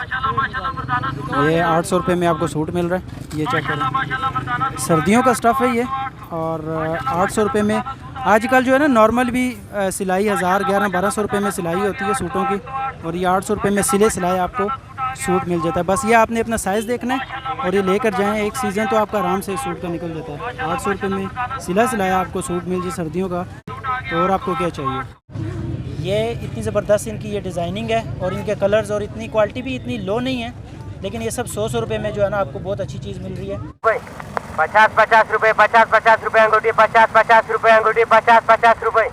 ये 800 रुपये में आपको सूट मिल रहा है। ये चेक करें, सर्दियों का स्टफ़ है ये, और 800 रुपये में। आजकल जो है ना नॉर्मल भी सिलाई 1000, 11, 1200 रुपये में सिलाई होती है सूटों की, और ये 800 रुपये में सिले सिलाए आपको सूट मिल जाता है। बस ये आपने अपना साइज़ देखना है और ये लेकर जाएं, एक सीज़न तो आपका आराम से सूट का निकल जाता है। 800 रुपये में सिला सिलाया आपको सूट मिल जाए सर्दियों का, तो और आपको क्या चाहिए। ये इतनी ज़बरदस्त इनकी ये डिज़ाइनिंग है, और इनके कलर्स और इतनी क्वालिटी भी इतनी लो नहीं है, लेकिन ये सब 100 रुपये में जो है ना आपको बहुत अच्छी चीज़ मिल रही है। 50 रुपये, 50 रुपये अंगूठी, 50 रुपये अंगूठी, 50 रुपये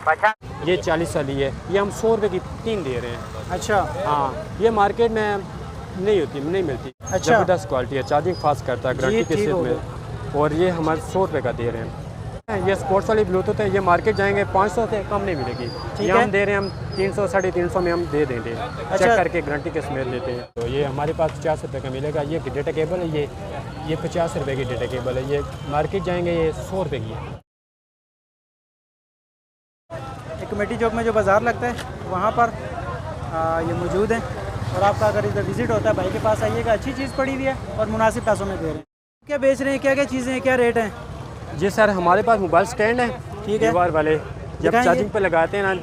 50। ये 40 वाली है, ये हम 100 रुपये की 3 दे रहे हैं। अच्छा, हाँ, ये मार्केट में नहीं होती, नहीं मिलती। अच्छा, ज़बरदस्त क्वालिटी है, चार्जिंग फास्ट करता है गारंटी के साथ में, और ये हमारे 100 रुपये का दे रहे हैं। ये स्पोर्ट्स वाली ब्लूटूथ है, ये मार्केट जाएंगे 500 से कम नहीं मिलेगी। ये हम दे रहे हैं, हम 300 साढ़े 300 में हम दे देंगे। चेक करके गारंटी के समेत देते हैं। तो ये हमारे पास 50 रुपये का मिलेगा। ये डेटा केबल है, ये 50 रुपये की डेटा केबल है। ये मार्केट जाएंगे ये 100 रुपये की है। कमेटी चौक में जो बाज़ार लगता है वहाँ पर ये मौजूद है, और आपका अगर इधर विज़िट होता है भाई के पास आइएगा। अच्छी चीज़ पड़ी हुई है और मुनासिब पैसों में दे रहे हैं। क्या बेच रहे हैं, क्या क्या चीज़ें हैं, क्या रेट हैं। जी सर, हमारे पास मोबाइल स्टैंड है, ठीक है, दीवार वाले। जब चार्जिंग पे लगाते हैं ना,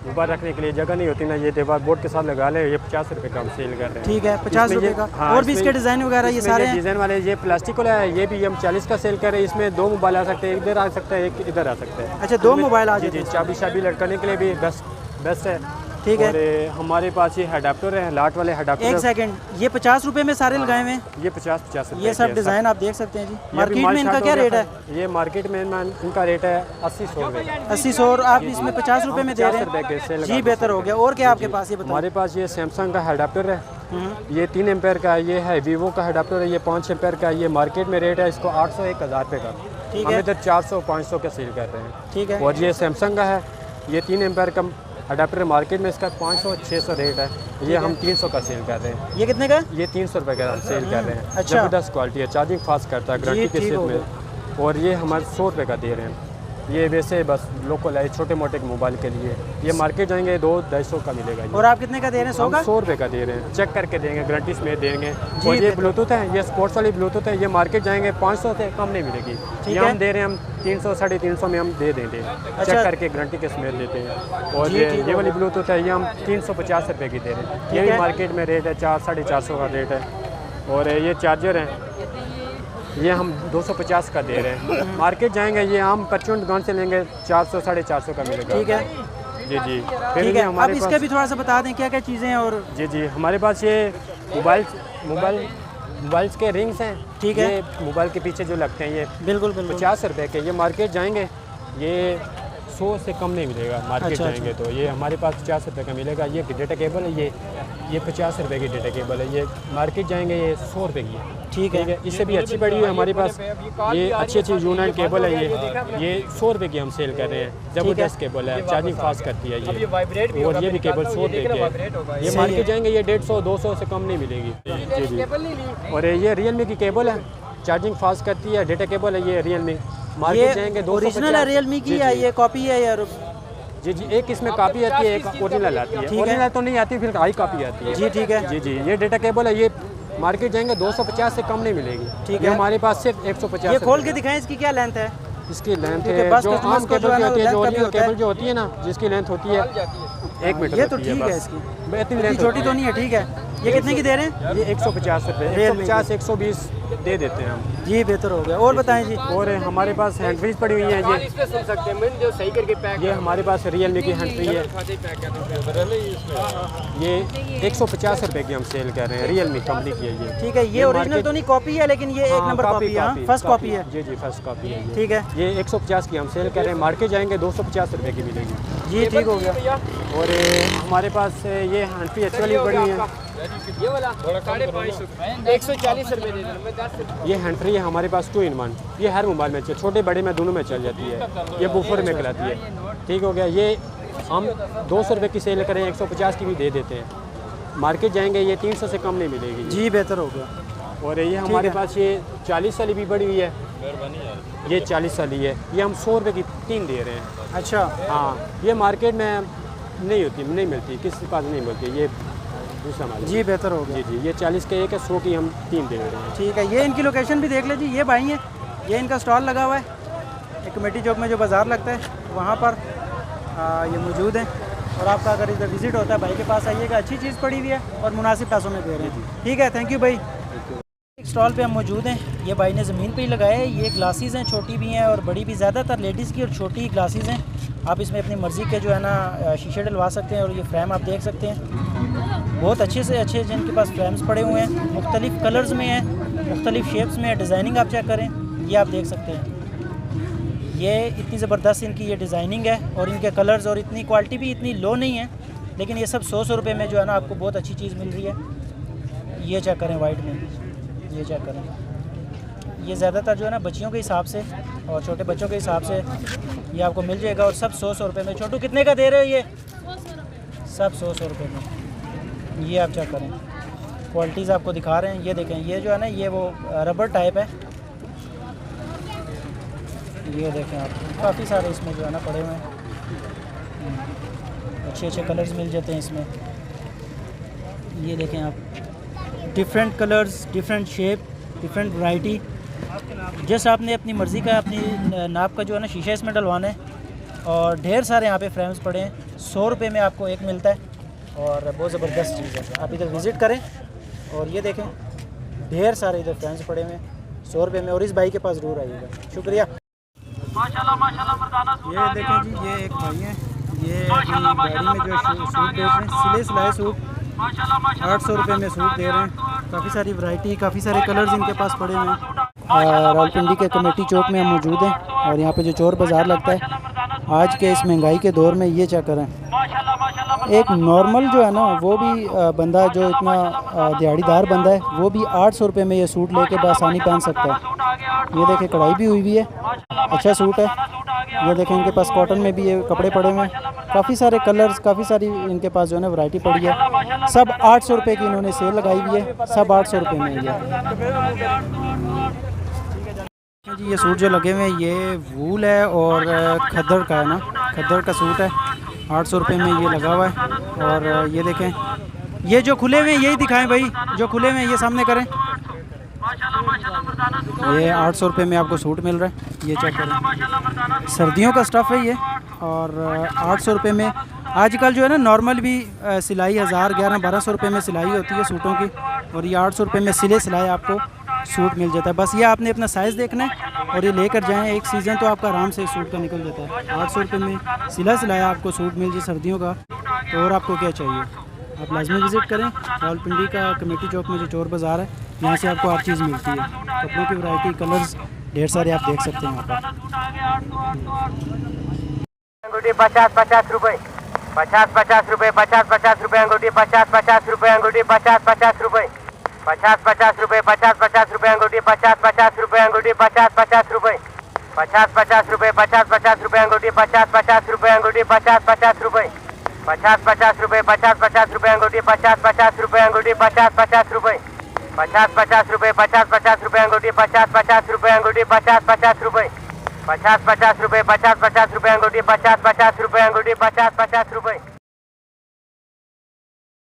मोबाइल रखने के लिए जगह नहीं होती ना, ये दीवार बोर्ड के साथ लगा ले। ये 50 रुपये का हम सेल कर रहे हैं। ठीक है, 50 रुपये का। हाँ, और भी इसके डिज़ाइन वगैरह ये सारे डिज़ाइन वाले। ये प्लास्टिक वाला है, ये भी हम 40 का सेल कर रहे हैं। इसमें 2 मोबाइल आ सकते हैं, इधर आ सकता है, एक इधर आ सकता है। अच्छा, 2 मोबाइल आ जाते हैं। चाबी शाबी लटकाने के लिए भी बेस्ट है। ठीक है। और हमारे पास ये अडाप्टर है, लाट वाले अडाप्टर। एक सेकंड, ये 50 रुपये में सारे लगाए हुए हैं। ये 50 रुपये। ये सब डिज़ाइन आप देख सकते हैं जी। मार्केट में इनका क्या रेट है। ये मार्केट में इनका रेट है 80-100 रुपये। 80-100, और आप इसमें 50 रुपये में दे रहे हैं जी। बेहतर हो गया। और क्या आपके पास ये बताओ। हमारे पास ये सैमसंग का अडाप्टर है, ये 3 एम्पेयर का। ये है वीवो का अडाप्टर है, ये 5 एम्पेयर का। ये मार्केट में रेट है इसको 800, 1000 रुपये का। हम इधर 400-500 का सेल कर रहे हैं। ठीक है। और ये सैमसंग का है, ये 3 एम्पेयर का अडाप्टर। मार्केट में इसका 500-600 रेट है। ये हम 300 का सेल कर रहे हैं। ये कितने का। ये 300 रुपये का हम सेल कर रहे हैं। अच्छा, ज़बरदस्त क्वालिटी है, चार्जिंग फास्ट करता है गारंटी के साथ में, और ये हमारे 100 रुपये का दे रहे हैं। ये वैसे बस लोकल है, छोटे मोटे मोबाइल के लिए। ये मार्केट जाएंगे 200-250 का मिलेगा। और आप कितने का दे रहे हैं। 100 का। 100 रुपये का दे रहे हैं, चेक करके देंगे, गारंटी में देंगे। और ये ब्लूटूथ है, ये स्पोर्ट्स वाली ब्लूटूथ है। ये मार्केट जाएंगे 500 से कम नहीं मिलेगी। ये हम दे रहे हैं, हम 300 साढ़े 300 में हम दे देंगे। चेक करके गारंटी के समेत देते हैं। और ये वाली ब्लूटूथ है, ये हम 350 रुपये की दे रहे हैं। ये भी मार्केट में रेट है 400-450 का रेट है। और ये चार्जर है, ये हम 250 का दे रहे हैं। मार्केट जाएंगे, ये हम परचून दुकान से लेंगे 400-450 का मिलेगा। ठीक है जी। फिर ये हमारे इसका भी थोड़ा सा बता दें क्या क्या चीज़ें हैं। और जी, हमारे पास ये मोबाइल्स के रिंग्स हैं। ठीक है। ये मोबाइल के पीछे जो लगते हैं, ये बिल्कुल 50 रुपये के। ये मार्केट जाएंगे ये 100 से कम नहीं मिलेगा। मार्केट जाएंगे तो ये हमारे पास 50 रुपये का मिलेगा। ये डेटा केबल है, ये 50 रुपये की डेटा केबल है। ये मार्केट जाएंगे ये 100 रुपये की है। ठीक है। इससे भी अच्छी पड़ी हुई है हमारे पास। ये अच्छी यूनाइट केबल है, ये 100 रुपये की हम सेल कर रहे हैं। ज़बरदस्त केबल है, चार्जिंग फास्ट करती है ये। और ये भी केबल 100 रुपये की है। ये मार्केट जाएंगे ये 150-200 से कम नहीं मिलेगी। जी। और ये रियलमी की केबल है, चार्जिंग फास्ट करती है, डेटा केबल है। ये रियलमी मार्केट जाएंगे 250। ओरिजिनल है रियलमी की या ये कॉपी है यार। जी, एक इसमें कॉपी आती है, एक ओरिजिनल आती है। ओरिजिनल तो नहीं आती, फिर हाई कॉपी आती है। जी ठीक है। जी, ये डेटा केबल है, ये मार्केट जाएंगे 250 से कम नहीं मिलेगी। ठीक है। हमारे पास सिर्फ 150। ये खोल के दिखाएं, इसकी क्या लेंथ है। इसकी लेंथ है जो आम केबल की होती है, जो ओरिजिनल केबल जो होती है ना, जिसकी लेंथ होती है 1 मीटर। ये तो ठीक है, इसकी इतनी लेंथ छोटी तो नहीं है। ठीक है। ये कितने की दे रहे हैं। ये 150 रुपये, 150-120 दे देते हैं हम। जी बेहतर हो गया। और बताएं जी। और हमारे पास हैंड फ्रीज पड़ी हुई है। ये सुन सकते हैं जो सही करके पैक। ये हमारे पास रियलमी की हैंड फ्री है। ये 150 रुपये की हम सेल कर रहे हैं, रियलमी कंपनी की है ये। ठीक है। ये ओरिजिनल तो नहीं कॉपी है, लेकिन ये 1 नंबर कॉपी है, फर्स्ट कॉपी है। जी, फर्स्ट कॉपी है ये। ठीक है। ये 150 की हम सेल कर रहे हैं, मार्केट जाएंगे 250 रुपये की मिलेगी। जी ठीक हो गया। और हमारे पास ये हैंड फ्री अच्छी वाली पड़ी है, ये वाला 140 रुपये दे देना। ये हैंड फ्री है हमारे पास 2 in 1। ये हर मोबाइल में छोटे बड़े में दोनों में चल जाती है। ये बूफर में कहलाती है। ठीक हो गया। ये हम 200 रुपये की सेल करें, 150 की भी दे देते हैं। मार्केट जाएंगे ये 300 से कम नहीं मिलेगी। जी बेहतर हो गया। और ये हमारे पास ये 40 वाली भी बड़ी हुई है। ये 40 वाली है, ये हम 100 रुपये की 3 दे रहे हैं। अच्छा। हाँ, ये मार्केट में नहीं होती, नहीं मिलती, किसी के पास नहीं मिलती। दूसरा माल है। जी बेहतर हो गया। जी जी, ये 40 के एक है, 100 की हम 3 दे रहे हैं। ठीक है, ये इनकी लोकेशन भी देख लीजिए। ये भाई हैं, ये इनका स्टॉल लगा हुआ है एक कमेटी चौक में जो बाज़ार लगता है वहाँ पर ये मौजूद है। और आपका अगर इधर विज़िट होता है भाई के पास आइएगा, अच्छी चीज़ पड़ी हुई है और मुनासिब पैसों में दे रहे हैं। ठीक है, थैंक यू भाई। एक स्टॉल पे हम मौजूद हैं, ये भाई ने ज़मीन पे ही लगाया है। ये ग्लासेस हैं, छोटी भी हैं और बड़ी भी, ज़्यादातर लेडीज़ की और छोटी ग्लासेस हैं। आप इसमें अपनी मर्ज़ी के जो है ना शीशे डलवा सकते हैं। और ये फ्रेम आप देख सकते हैं, बहुत अच्छे से अच्छे जिनके पास फ्रेम्स पड़े हुए हैं, मुख्तलिफ़ कलर्स में हैं, मुख्तलिफ़ शेप्स में है। डिज़ाइनिंग आप चेक करें, ये आप देख सकते हैं। ये इतनी ज़बरदस्त इनकी ये डिज़ाइनिंग है और इनके कलर्स, और इतनी क्वालिटी भी इतनी लो नहीं है। लेकिन ये सब 100 रुपये में जो है ना आपको बहुत अच्छी चीज़ मिल रही है। ये चेक करें वाइट में, ये चेक करें। ये ज़्यादातर जो है ना बच्चियों के हिसाब से और छोटे बच्चों के हिसाब से ये आपको मिल जाएगा। और सब 100 रुपये में। छोटू कितने का दे रहे हो ये? सब 100 रुपये में। ये आप चेक करें, क्वालिटीज़ आपको दिखा रहे हैं। ये देखें, ये जो है ना ये वो रबर टाइप है। ये देखें आप, काफ़ी सारे इसमें जो है ना पड़े हुए हैं। अच्छे अच्छे कलर्स मिल जाते हैं इसमें। ये देखें आप, different colours, different shape, different variety. जैसे आपने अपनी मर्ज़ी का, अपनी नाप का जो है ना शीशा इसमें डलवाना है। और ढेर सारे यहाँ पे फ्रेम्स पड़े हैं। 100 रुपये में आपको एक मिलता है और बहुत ज़बरदस्त चीज़ है। आप इधर विज़िट करें और ये देखें, ढेर सारे इधर फ्रेम्स पड़े हुए हैं 100 रुपये में। और इस भाई के पास ज़रूर आइएगा। शुक्रिया। माशाल्लाह माशाल्लाह मर्दाना सूट ये देखें जी, ये एक भाई हैं, ये अपनी गाड़ी में जो सूट बेच रहे हैं, सिले सिलाए सूट। 800 रुपये में सूट दे रहे हैं। काफ़ी सारी वैरायटी, काफ़ी सारे कलर्स इनके पास पड़े हुए हैं। रावलपिंडी के कमेटी चौक में हम मौजूद हैं और यहाँ पे जो चोर बाज़ार लगता है आज के इस महंगाई के दौर में, ये चेक करें। एक नॉर्मल जो है ना वो भी बंदा जो इतना दिहाड़ीदार बंदा है वो भी 800 रुपये में ये सूट लेके बआसानी पहन सकता है। ये देखें, कढ़ाई भी हुई हुई है, अच्छा सूट है। ये देखें, इनके पास कॉटन में भी ये कपड़े पड़े हुए हैं। काफ़ी सारे कलर्स, काफ़ी सारी इनके पास जो है ना वैरायटी पड़ी है। सब 800 रुपये की इन्होंने सेल लगाई हुई है। सब 800 रुपये में ही है जी। ये सूट जो लगे हुए हैं ये वूल है और खद्दर का है ना, खद्दर का सूट है। 800 रुपये में ये लगा हुआ है। और ये देखें, ये जो खुले हुए हैं यही दिखाएं भाई, जो खुले हुए हैं ये सामने करें। ये 800 रुपये में आपको सूट मिल रहा है। ये चेक करें, सर्दियों का स्टफ़ है ये। और 800 रुपये में आजकल जो है ना नॉर्मल भी सिलाई 1000, 11, 1200 रुपये में सिलाई होती है सूटों की। और ये 800 रुपये में सिले सिलाए आपको सूट मिल जाता है। बस ये आपने अपना साइज़ देखना है और ये लेकर जाएं। एक सीज़न तो आपका आराम से सूट का निकल जाता है। 800 रुपये में सिला सिलाया आपको सूट मिल जाए सर्दियों का, तो और आपको क्या चाहिए। आप लाजमी विज़िट करें रावलपिंडी का कमेटी चौक में जो चोर बाज़ार है, यहाँ से आपको हर चीज़ मिलती है। कपड़ों की वैरायटी, कलर्स ढेर सारे आप देख सकते हैं यहाँ पर। अंगूठी 50-50 रुपये, 50-50 रुपये, 50-50 रुपये अंगूठी, 50-50 रुपये अंगूठी, 50-50 रुपये, 50-50 रुपये, 50-50 रुपये अंगूठी, 50-50 रुपये अंगूठी, 50-50 रुपये, 50-50 रुपये, 50-50 रुपये अंगूठी, 50-50 रुपये अंगूठी, 50-50 रुपये, 50-50 रुपये, 50-50 रुपये अंगूठी, 50-50 रुपये अंगूठी, 50-50 रुपये, 50-50 रुपये, 50-50 रुपये अंगूठी, 50-50 रुपये अंगूठी, 50-50 रुपये, 50-50 रुपये, 50-50 रुपये अंगूठी, 50-50 रुपये अंगूठी, 50-50 रुपये।